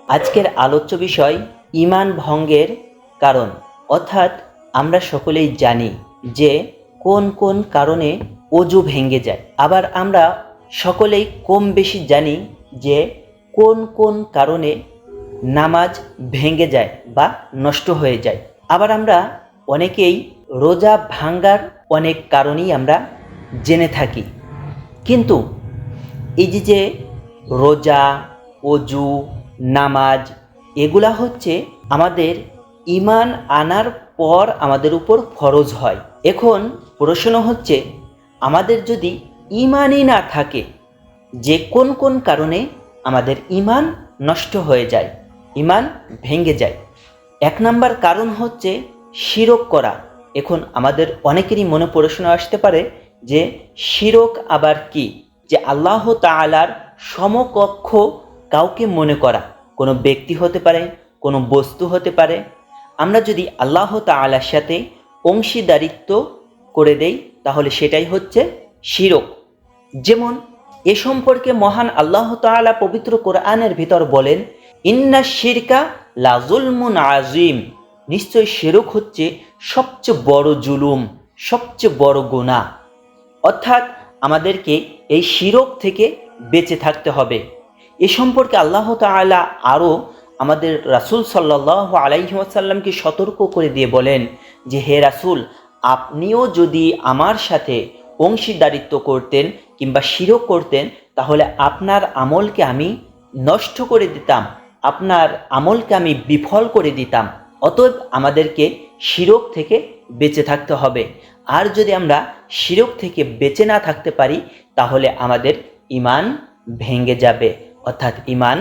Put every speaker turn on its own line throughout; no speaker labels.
আজকের আলোচ্য বিষয় ঈমান ভঙ্গের কারণ। অর্থাৎ আমরা সকলেই জানি যে কোন কোন কারণে অজু ভেঙে যায়। আবার আমরা সকলেই কম বেশি জানি যে কোন কোন কারণে নামাজ ভেঙে যায় বা নষ্ট হয়ে যায়। আবার আমরা অনেকেই রোজা ভাঙ্গার অনেক কারণেই আমরা জেনে থাকি। কিন্তু এই যে রোজা, অজু, নামাজ এগুলা হচ্ছে আমাদের ঈমান আনার পর আমাদের উপর ফরজ হয়। এখন প্রশ্ন হচ্ছে, আমাদের যদি ঈমানই না থাকে, যে কোন কোন কারণে আমাদের ঈমান নষ্ট হয়ে যায়, ঈমান ভেঙে যায়। এক নাম্বার কারণ হচ্ছে শিরক করা। এখন আমাদের অনেকেরই মনে প্রশ্ন আসতে পারে যে শিরক আবার কি? যে আল্লাহ তাআলার সমকক্ষ কাউকে মনে করা, কোনো ব্যক্তি হতে পারে, কোনো বস্তু হতে পারে। আমরা যদি আল্লাহ তাআলার সাথে অংশীদারিত্ব করে দেই তাহলে সেটাই হচ্ছে শিরক। যেমন এ সম্পর্কে মহান আল্লাহ তাআলা পবিত্র কোরআনের ভিতর বলেন, ইন্না শিরকা লা যুলমুন আযীম, নিশ্চয় শিরক হচ্ছে সবচেয়ে বড় জুলুম, সবচেয়ে বড় গুনাহ। অর্থাৎ আমাদেরকে এই শিরক থেকে বেঁচে থাকতে হবে। এ সম্পর্কে আল্লাহ তাআলা আরও আমাদের রাসূল সাল্লাল্লাহু আলাইহি ওয়াসাল্লামকে সতর্ক করে দিয়ে বলেন যে, হে রাসূল, আপনিও যদি আমার সাথে অংশীদারিত্ব করতেন কিংবা শিরক করতেন তাহলে আপনার আমলকে আমি নষ্ট করে দিতাম, আপনার আমলকে আমি বিফল করে দিতাম। অতএব আমাদেরকে শিরক থেকে বেঁচে থাকতে হবে। আর যদি আমরা শিরক থেকে বেঁচে না থাকতে পারি তাহলে আমাদের ঈমান ভেঙে যাবে, অর্থাৎ ঈমান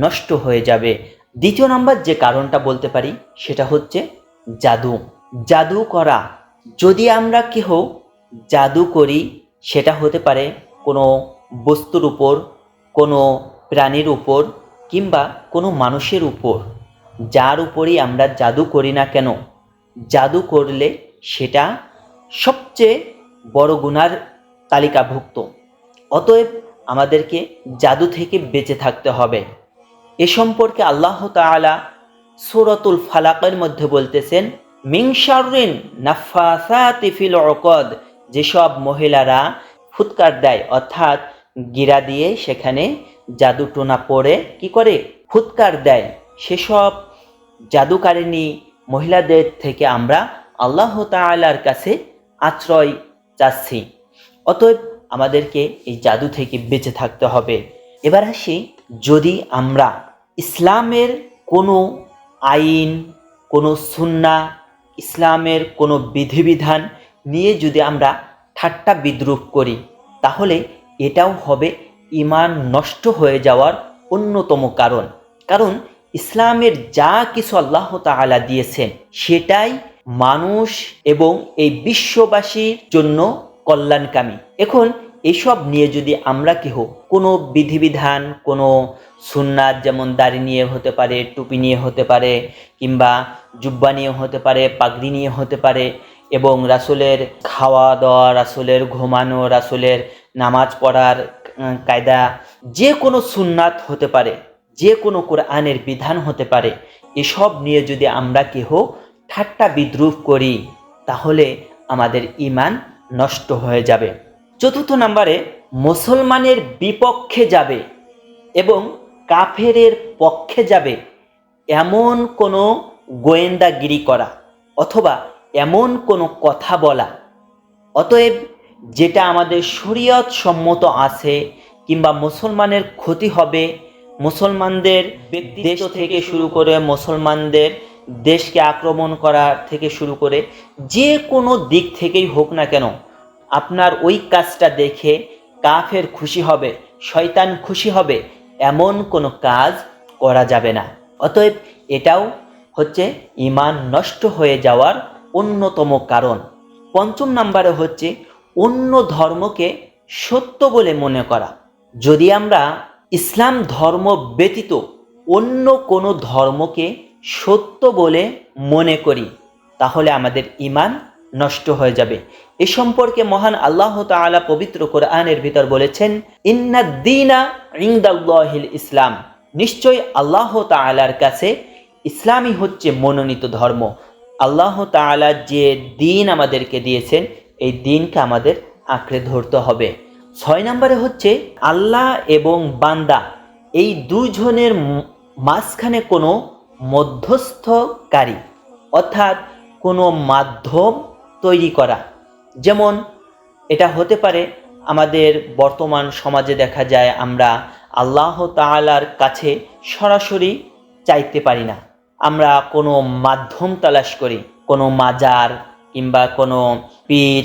নষ্ট হয়ে যাবে। দ্বিতীয় নাম্বার যে কারণটা বলতে পারি সেটা হচ্ছে জাদু। জাদু করা। যদি আমরা কেহ জাদু করি, সেটা হতে পারে কোনো বস্তুর উপর, কোনো প্রাণীর উপর কিংবা কোনো মানুষের উপর। যার উপরই আমরা জাদু করি না কেন, জাদু করলে সেটা সবচেয়ে বড় গুনার তালিকাভুক্ত। অতএব আমাদেরকে জাদু থেকে বেঁচে থাকতে হবে। এ সম্পর্কে আল্লাহ তাআলা সূরাতুল ফালাকের মধ্যে বলতেছেন, মিন শাররিন নাফাসাতি ফিল উকদ, যেসব মহিলারা ফুৎকার দেয়, অর্থাৎ গিরা দিয়ে সেখানে জাদু টোনা পড়ে কি করে, ফুৎকার দেয়, সেসব জাদুকারিনী মহিলাদের থেকে আমরা আল্লাহ তাআলার কাছে আশ্রয় চাচ্ছি। অতএব আমাদেরকে এই জাদু থেকে বেঁচে থাকতে হবে। এবার আসি, যদি আমরা ইসলামের কোনো আইন, কোনো সুন্নাহ, ইসলামের কোনো বিধিবিধান নিয়ে যদি আমরা ঠাট্টা বিদ্রূপ করি তাহলে এটাও হবে ঈমান নষ্ট হয়ে যাওয়ার অন্যতম কারণ। কারণ ইসলামের যা কিছু আল্লাহ তাআলা দিয়েছেন সেটাই মানুষ এবং এই বিশ্ববাসীর জন্য কল্যাণকামী। এখন এসব নিয়ে যদি আমরা কেহ কোনো বিধিবিধান, কোনো সুন্নাত, যেমন দাড়ি নিয়ে হতে পারে, টুপি নিয়ে হতে পারে, কিংবা জুব্বা নিয়ে হতে পারে, পাগড়ি নিয়ে হতে পারে, এবং রাসূলের খাওয়া দাওয়া, রাসূলের ঘুমানো, রাসূলের নামাজ পড়ার কায়দা, যে কোনো সুন্নাত হতে পারে, যে কোনো কোরআনের বিধান হতে পারে, এসব নিয়ে যদি আমরা কেহ ঠাট্টা বিদ্রূপ করি তাহলে আমাদের ঈমান নষ্ট হয়ে যাবে। চতুর্থ নম্বরে, মুসলমানের বিপক্ষে যাবে এবং কাফেরের পক্ষে যাবে এমন কোনো গোয়েন্দাগিরি করা অথবা এমন কোনো কথা বলা। অতএব যেটা আমাদের শরীয়ত সম্মত আছে কিংবা মুসলমানের ক্ষতি হবে, মুসলমানদের ব্যক্তিত্ব থেকে শুরু করে মুসলমানদের দেশকে আক্রমণ করা থেকে শুরু করে যে কোনো দিক থেকেই হোক না কেন, আপনার ওই কাজটা দেখে কাফের খুশি হবে, শয়তান খুশি হবে, এমন কোনো কাজ করা যাবে না। অতএব এটাও হচ্ছে ঈমান নষ্ট হয়ে যাওয়ার অন্যতম কারণ। পঞ্চম নম্বরে হচ্ছে অন্য ধর্মকে সত্য বলে মনে করা। যদি আমরা ইসলাম ধর্ম ব্যতীত অন্য কোনো ধর্মকে সত্য বলে মনে করি তাহলে আমাদের ঈমান নষ্ট হয়ে যাবে। এ সম্পর্কে মহান আল্লাহ তাআলা পবিত্র কোরআনের ভিতর বলেছেন, ইন্নাদ দীনা ইনদাল্লাহিল ইসলাম, নিশ্চয়ই আল্লাহ তাআলার কাছে ইসলামই হচ্ছে মনোনীত ধর্ম। আল্লাহ তাআলা যে দিন আমাদেরকে দিয়েছেন এই দিনকে আমাদের আঁকড়ে ধরতে হবে। 6 নম্বরে হচ্ছে আল্লাহ এবং বান্দা এই দুজনের মাঝখানে কোনো মধ্যস্থকারী অর্থাৎ কোনো মাধ্যম তৈরি করা। যেমন এটা হতে পারে আমাদের বর্তমান সমাজে দেখা যায় আমরা আল্লাহ তাআলার কাছে সরাসরি চাইতে পারি না, আমরা কোনো মাধ্যম তালাশ করি, কোনো মাজার কিংবা কোনো পীর,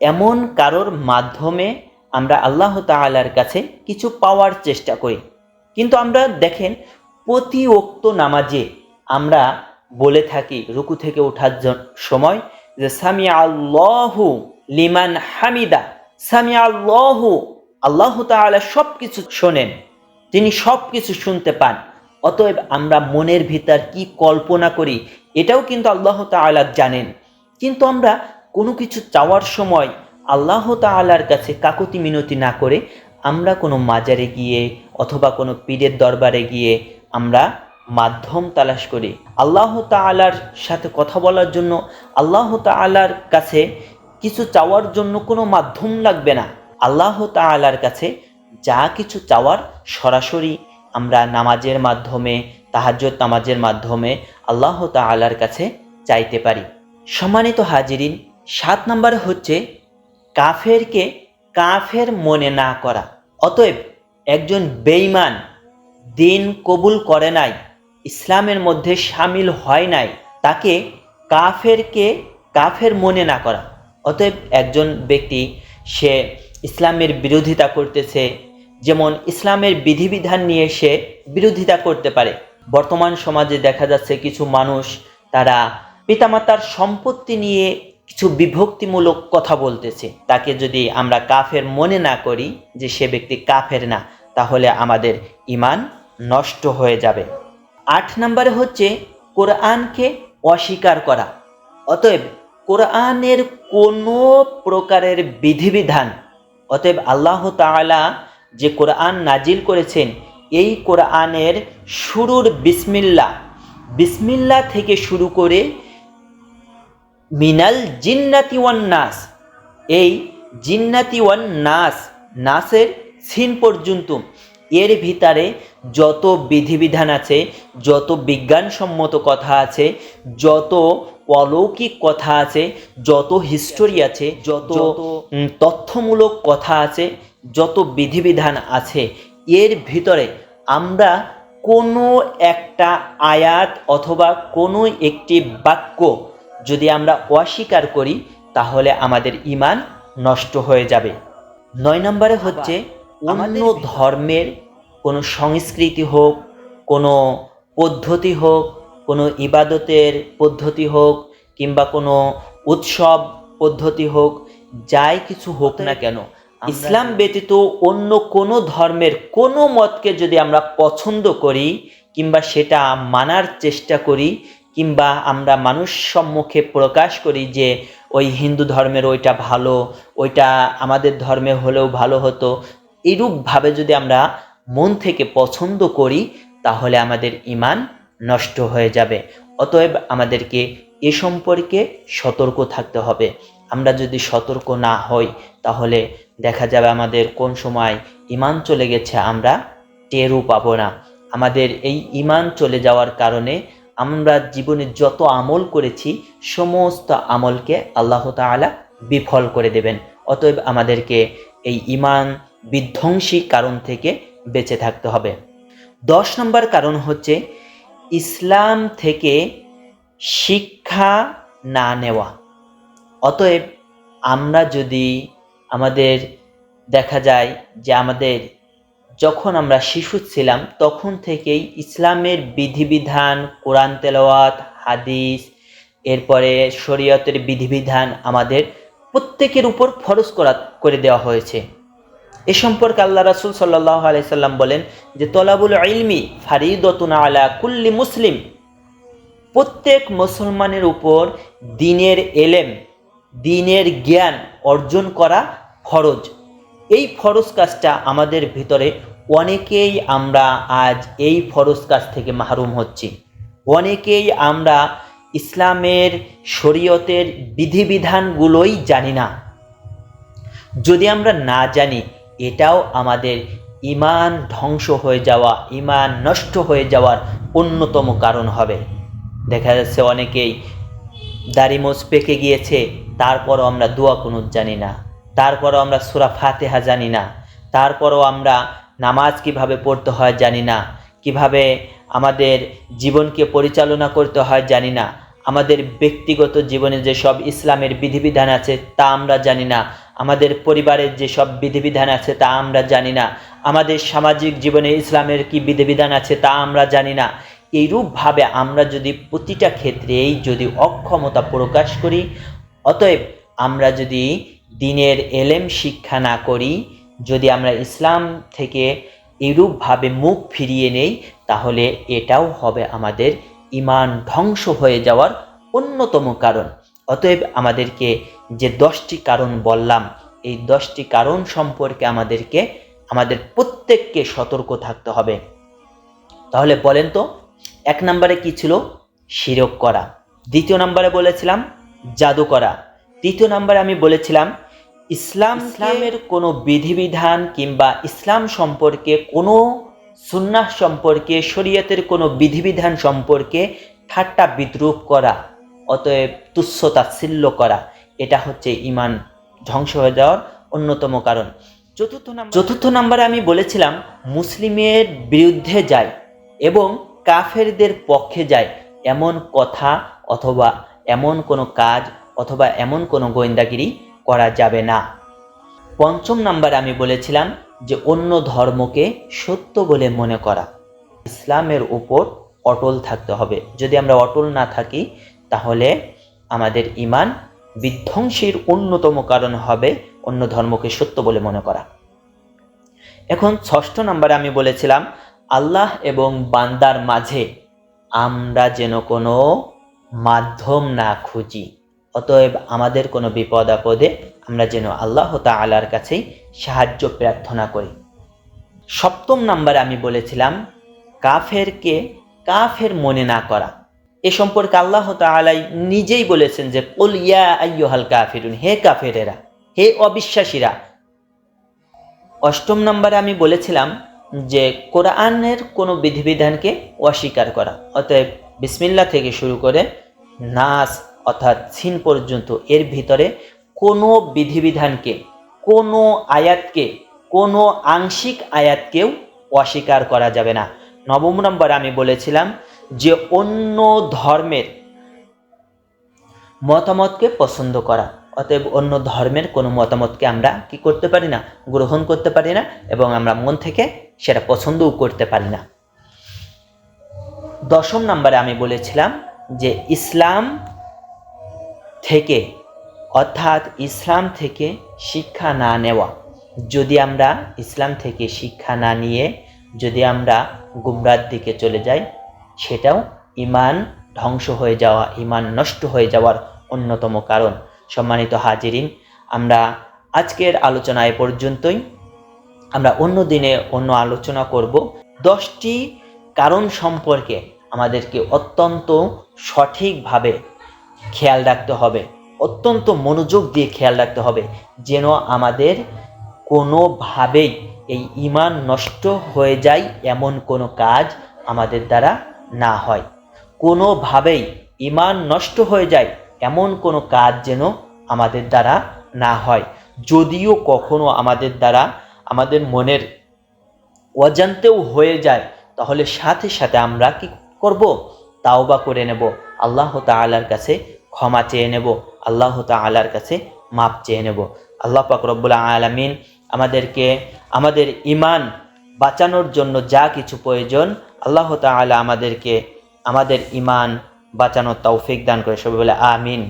এমন কারোর মাধ্যমে আমরা আল্লাহ তাআলার কাছে কিছু পাওয়ার চেষ্টা করি। কিন্তু আমরা দেখেন প্রতি ওয়াক্ত নামাজে আমরা বলে থাকি রুকু থেকে ওঠার সময় যে সামি আল্লাহু লিমান হামিদা, সামি আল্লাহু, আল্লাহ তাআলা সব কিছু শোনেন, তিনি সব কিছু শুনতে পান। অতএব আমরা মনের ভিতর কি কল্পনা করি এটাও কিন্তু আল্লাহ তাআলা জানেন। কিন্তু আমরা কোনো কিছু চাওয়ার সময় আল্লাহ তাআলার কাছে কাকুতি মিনতি না করে আমরা কোনো মাজারে গিয়ে অথবা কোনো পীরের দরবারে গিয়ে আমরা মাধ্যম তালাশ করি। আল্লাহ তাআলার সাথে কথা বলার জন্য আল্লাহ তাআলার কাছে কিছু চাওয়ার জন্য কোনো মাধ্যম লাগবে না। আল্লাহ তাআলার কাছে যা কিছু চাওয়ার সরাসরি আমরা নামাজের মাধ্যমে, তাহাজ্জুদ নামাজের মাধ্যমে আল্লাহ তাআলার কাছে চাইতে পারি। সম্মানিত হাজিরিন, 7 নম্বরে হচ্ছে কাফেরকে কাফের মনে না করা। অতএব একজন বেঈমান দিন কবুল করে নাই, ইসলামের মধ্যে শামিল হয় নাই, তাকে কাফেরকে কাফের মনে না করা। অতএব একজন ব্যক্তি সে ইসলামের বিরোধিতা করতেছে, যেমন ইসলামের বিধিবিধান নিয়ে সে বিরোধিতা করতে পারে। বর্তমান সমাজে দেখা যাচ্ছে কিছু মানুষ তারা পিতামাতার সম্পত্তি নিয়ে কিছু বিভক্তিমূলক কথা বলতেছে। তাকে যদি আমরা কাফের মনে না করি যে সে ব্যক্তি কাফের না, তাহলে আমাদের ঈমান নষ্ট হয়ে যাবে। 8 নম্বরে হচ্ছে কোরআনকে অস্বীকার করা। অতএব কোরআনের কোনো প্রকারের বিধিবিধান, অতএব আল্লাহ তাআলা যে কোরআন নাজিল করেছেন এই কোরআনের শুরুর বিসমিল্লাহ থেকে শুরু করে মিনাল জিন্নাতি ওয়ান নাস, এই জিন্নাতি ওয়ান নাসের সিন পর্যন্ত এর ভিতরে যত বিধিবিধান আছে, যত বিজ্ঞানসম্মত কথা আছে, যত অলৌকিক কথা আছে, যত হিস্টোরি আছে, যত তথ্যমূলক কথা আছে, যত বিধিবিধান আছে, এর ভিতরে আমরা কোনো একটা আয়াত অথবা কোনো একটি বাক্য যদি আমরা অস্বীকার করি তাহলে আমাদের ঈমান নষ্ট হয়ে যাবে। 9 নম্বরে হচ্ছে অন্য ধর্মের কোনো সংস্কৃতি হোক, কোনো পদ্ধতি হোক, কোনো ইবাদতের পদ্ধতি হোক কিংবা কোনো উৎসব পদ্ধতি হোক, যাই কিছু হোক না কেন, ইসলাম ব্যতীত অন্য কোনো ধর্মের কোনো মতকে যদি আমরা পছন্দ করি কিংবা সেটা মানার চেষ্টা করি কিংবা আমরা মানুষ সম্মুখে প্রকাশ করি যে ওই হিন্দু ধর্মের ওইটা ভালো, ওইটা আমাদের ধর্মে হলেও ভালো হতো, এইরূপভাবে যদি আমরা মন থেকে পছন্দ করি তাহলে আমাদের ঈমান নষ্ট হয়ে যাবে। অতএব আমাদেরকে এ সম্পর্কে সতর্ক থাকতে হবে। আমরা যদি সতর্ক না হই তাহলে দেখা যাবে আমাদের কোন সময় ঈমান চলে গেছে আমরা টেরও পাবো না। আমাদের এই ঈমান চলে যাওয়ার কারণে আমরা জীবনে যত আমল করেছি সমস্ত আমলকে আল্লাহ তাআলা বিফল করে দেবেন। অতএব আমাদেরকে এই ঈমান বিধ্বংসী কারণ থেকে বেঁচে থাকতে হবে। 10 নম্বর কারণ হচ্ছে ইসলাম থেকে শিক্ষা না নেওয়া। অতএব আমরা যদি আমাদের দেখা যায় যে আমাদের যখন আমরা শিশু ছিলাম তখন থেকেই ইসলামের বিধিবিধান, কোরআন তেলাওয়াত, হাদিস, এরপরে শরীয়তের বিধিবিধান আমাদের প্রত্যেকের উপর ফরজ করে দেওয়া হয়েছে। এ সম্পর্কে আল্লাহ রাসূল সাল্লাল্লাহু আলাইহি সাল্লাম বলেন যে তলাবুল ইলমি ফারিদাতুন আলা কুল্লি মুসলিম, প্রত্যেক মুসলমানের উপর দ্বীনের ইলম, দ্বীনের জ্ঞান অর্জন করা ফরজ। এই ফরজ কাজটা আমাদের ভিতরে অনেকেই আমরা আজ এই ফরজ কাজ থেকে মাহরুম হচ্ছি। অনেকেই আমরা ইসলামের শরীয়তের বিধিবিধানগুলোই জানি না। যদি আমরা না জানি, এটাও আমাদের ঈমান ধ্বংস হয়ে যাওয়া, ঈমান নষ্ট হয়ে যাওয়ার অন্যতম কারণ হবে। দেখা যাচ্ছে অনেকেই দাড়ি মোছ পেকে গিয়েছে, তারপরও আমরা দোয়া কুনুত জানি না, তারপরও আমরা সূরা ফাতিহা জানি না, তারপরও আমরা নামাজ কিভাবে পড়তে হয় জানি না, কিভাবে আমাদের জীবনকে পরিচালনা করতে হয় জানি না, আমাদের ব্যক্তিগত জীবনে যে সব ইসলামের বিধিবিধান আছে তা আমরা জানি না, আমাদের পরিবারের যে সব বিধিবিধান আছে তা আমরা জানি না, আমাদের সামাজিক জীবনে ইসলামের কি বিধিবিধান আছে তা আমরা জানি না। এইরূপভাবে আমরা যদি প্রতিটা ক্ষেত্রেই যদি অক্ষমতা প্রকাশ করি, অতএব আমরা যদি দ্বীনের এলেম শিক্ষা না করি, যদি আমরা ইসলাম থেকে এরূপভাবে মুখ ফিরিয়ে নেই, তাহলে এটাও হবে আমাদের ঈমান ধ্বংস হয়ে যাওয়ার অন্যতম কারণ। অতএব আমাদেরকে যে 10টি কারণ বললাম, এই 10টি কারণ সম্পর্কে আমাদের প্রত্যেককে সতর্ক থাকতে হবে। তাহলে বলেন তো, 1 নম্বরে কি ছিল? শিরক করা। 2 নম্বরে বলেছিলাম জাদু করা। 3 নম্বরে আমি বলেছিলাম ইসলামের কোনো বিধিবিধান কিংবা ইসলাম সম্পর্কে, কোনো সুন্নাহ সম্পর্কে, শরীয়তের কোনো বিধিবিধান সম্পর্কে ঠাট্টা বিদ্রূপ করা, অতএব তুচ্ছ তাচ্ছিল্য করা, এটা হচ্ছে ঈমান ধ্বংস হয়ে যাওয়ার অন্যতম কারণ। 4 নম্বরে আমি বলেছিলাম মুসলিমের বিরুদ্ধে যায় এবং কাফেরদের পক্ষে যায় এমন কথা অথবা এমন কোনো কাজ অথবা এমন কোনো গোয়েন্দাগিরি করা যাবে না। 5 নম্বরে আমি বলেছিলাম যে অন্য ধর্মকে সত্য বলে মনে করা। ইসলামের উপর অটল থাকতে হবে। যদি আমরা অটল না থাকি, তাহলে আমাদের ঈমান বিধ্বংসীর অন্যতম কারণ হবে অন্য ধর্মকে সত্য বলে মনে করা। এখন 6 নম্বরে আমি বলেছিলাম আল্লাহ এবং বান্দার মাঝে আমরা যেন কোনো মাধ্যম না খুঁজি। অতএব আমাদের কোনো বিপদ আপদে আমরা যেন আল্লাহ তাআলার কাছেই সাহায্য প্রার্থনা করি। 7 নম্বরে আমি বলেছিলাম কাফেরকে কাফের মনে না করা। এ সম্পর্কে আল্লাহ তাআলা নিজেই বলেছেন যে কুল ইয়া আইয়ুহাল কাফিরুন, হে কাফেরেরা, হে অবিশ্বাসীরা। 8 নম্বরে আমি বলেছিলাম যে কোরআনের কোনো বিধিবিধানকে অস্বীকার করা। অতএব বিসমিল্লাহ থেকে শুরু করে নাস অর্থাৎ সিন পর্যন্ত এর ভিতরে কোনো বিধিবিধানকে, কোনো আয়াতকে, কোনো আংশিক আয়াতকেও অস্বীকার করা যাবে না। 9 নম্বরে আমি বলেছিলাম যে অন্য ধর্মের মতামতকে পছন্দ করা। অতএব অন্য ধর্মের কোনো মতামতকে আমরা কি করতে পারি না? গ্রহণ করতে পারি না, এবং আমরা মন থেকে সেটা পছন্দও করতে পারি না। 10 নম্বরে আমি বলেছিলাম যে ইসলাম থেকে, অর্থাৎ ইসলাম থেকে শিক্ষা না নেওয়া, যদি আমরা ইসলাম থেকে শিক্ষা না নিয়ে যদি আমরা গুমরার দিকে চলে যাই, সেটাও ঈমান ধ্বংস হয়ে যাওয়া, ঈমান নষ্ট হয়ে যাওয়ার অন্যতম কারণ। সম্মানিত হাজিরিন, আমরা আজকের আলোচনা এ পর্যন্তই। আমরা অন্য দিনে অন্য আলোচনা করব। 10টি কারণ সম্পর্কে আমাদেরকে অত্যন্ত সঠিকভাবে খেয়াল রাখতে হবে, অত্যন্ত মনোযোগ দিয়ে খেয়াল রাখতে হবে, যেন আমাদের কোনোভাবেই এই ঈমান নষ্ট হয়ে যায় এমন কোনো কাজ আমাদের দ্বারা না হয়। কোনোভাবেই ঈমান নষ্ট হয়ে যায় এমন কোনো কাজ যেন আমাদের দ্বারা না হয়। যদিও কখনো আমাদের দ্বারা, আমাদের মনের অজান্তেও হয়ে যায়, তাহলে সাথে সাথে আমরা কি করব? তাওবা করে নেব, আল্লাহ তাআলার কাছে ক্ষমা চেয়ে নেব, আল্লাহ তাআলার কাছে মাপ চেয়ে নেব। আল্লাহ পাক রব্বুল আলামিন আমাদেরকে আমাদের ঈমান বাঁচানোর জন্য যা কিছু প্রয়োজন, আল্লাহ তাআলা আমাদেরকে আমাদের ঈমান বাঁচানোর তৌফিক দান করে। সবাই বলে আমিন।